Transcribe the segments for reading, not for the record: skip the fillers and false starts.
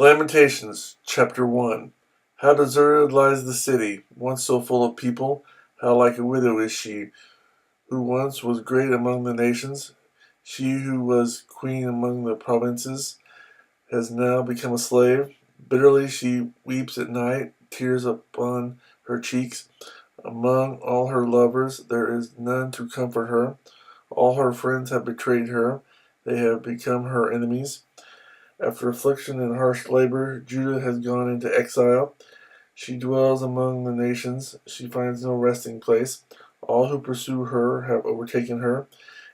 Lamentations, chapter 1. How deserted lies the city, once so full of people. How like a widow is she, who once was great among the nations. She who was queen among the provinces has now become a slave. Bitterly she weeps at night, tears upon her cheeks. Among all her lovers there is none to comfort her. All her friends have betrayed her. They have become her enemies. After affliction and harsh labor, Judah has gone into exile. She dwells among the nations. She finds no resting place. All who pursue her have overtaken her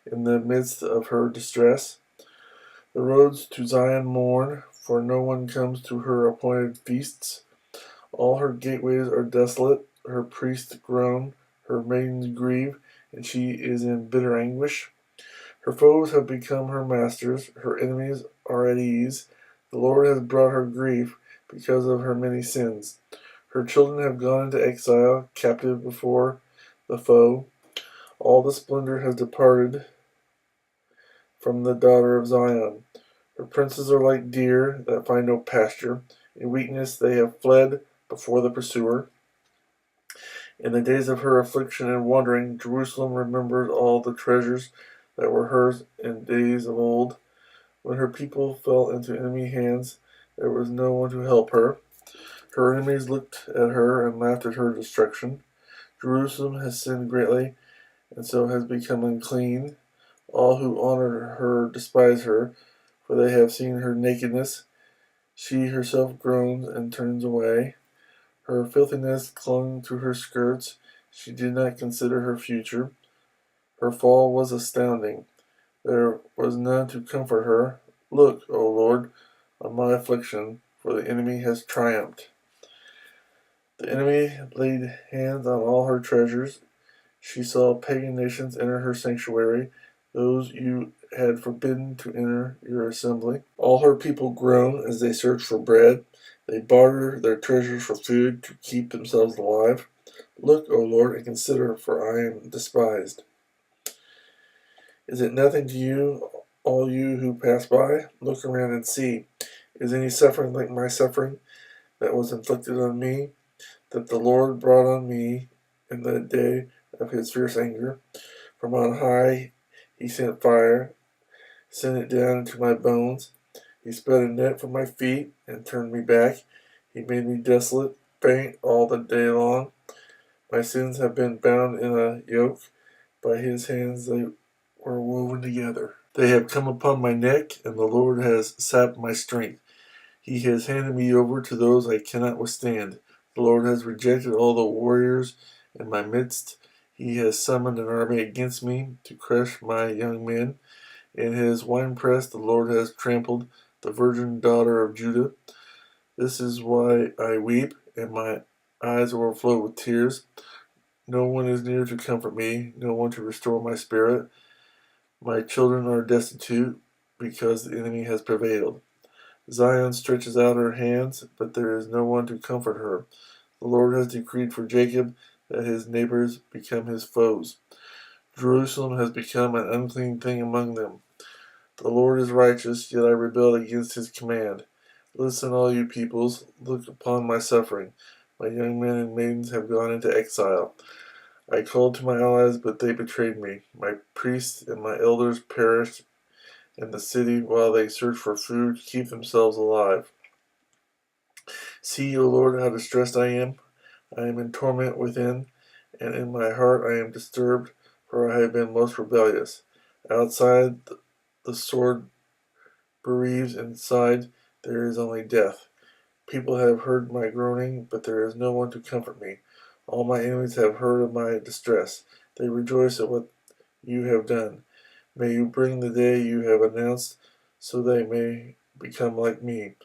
in the midst of her distress. The roads to Zion mourn, for no one comes to her appointed feasts. All her gateways are desolate. Her priests groan, her maidens grieve, and she is in bitter anguish. Her foes have become her masters. Her enemies are at ease. The Lord has brought her grief because of her many sins. Her children have gone into exile, captive before the foe. All the splendor has departed from the daughter of Zion. Her princes are like deer that find no pasture. In weakness they have fled before the pursuer. In the days of her affliction and wandering, Jerusalem remembered all the treasures that were hers in days of old. When her people fell into enemy hands, there was no one to help her. Her enemies looked at her and laughed at her destruction. Jerusalem has sinned greatly, and so has become unclean. All who honor her despise her, for they have seen her nakedness. She herself groans and turns away. Her filthiness clung to her skirts. She did not consider her future. Her fall was astounding. There was none to comfort her. Look, O Lord, on my affliction, for the enemy has triumphed. The enemy laid hands on all her treasures. She saw pagan nations enter her sanctuary, those you had forbidden to enter your assembly. All her people groan as they search for bread. They barter their treasures for food to keep themselves alive. Look, O Lord, and consider, for I am despised. Is it nothing to you, all you who pass by? Look around and see. Is any suffering like my suffering that was inflicted on me, that the Lord brought on me in the day of his fierce anger? From on high he sent fire, sent it down into my bones. He spread a net for my feet and turned me back. He made me desolate, faint all the day long. My sins have been bound in a yoke. By his hands they were woven together. They have come upon my neck, and the Lord has sapped my strength. He has handed me over to those I cannot withstand. The Lord has rejected all the warriors in my midst. He has summoned an army against me to crush my young men. In his winepress the Lord has trampled the virgin daughter of Judah. This is why I weep, and my eyes overflow with tears. No one is near to comfort me, no one to restore my spirit. My children are destitute, because the enemy has prevailed. Zion stretches out her hands, but there is no one to comfort her. The Lord has decreed for Jacob that his neighbors become his foes. Jerusalem has become an unclean thing among them. The Lord is righteous, yet I rebelled against his command. Listen, all you peoples, look upon my suffering. My young men and maidens have gone into exile. I called to my allies, but they betrayed me. My priests and my elders perished in the city while they search for food to keep themselves alive. See, O Lord, how distressed I am. I am in torment within, and in my heart I am disturbed, for I have been most rebellious. Outside the sword bereaves, inside there is only death. People have heard my groaning, but there is no one to comfort me. All my enemies have heard of my distress. They rejoice at what you have done. May you bring the day you have announced, so they may become like me.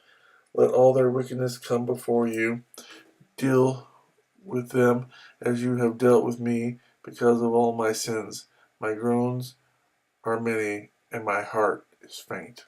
Let all their wickedness come before you. Deal with them as you have dealt with me, because of all my sins. My groans are many, and my heart is faint.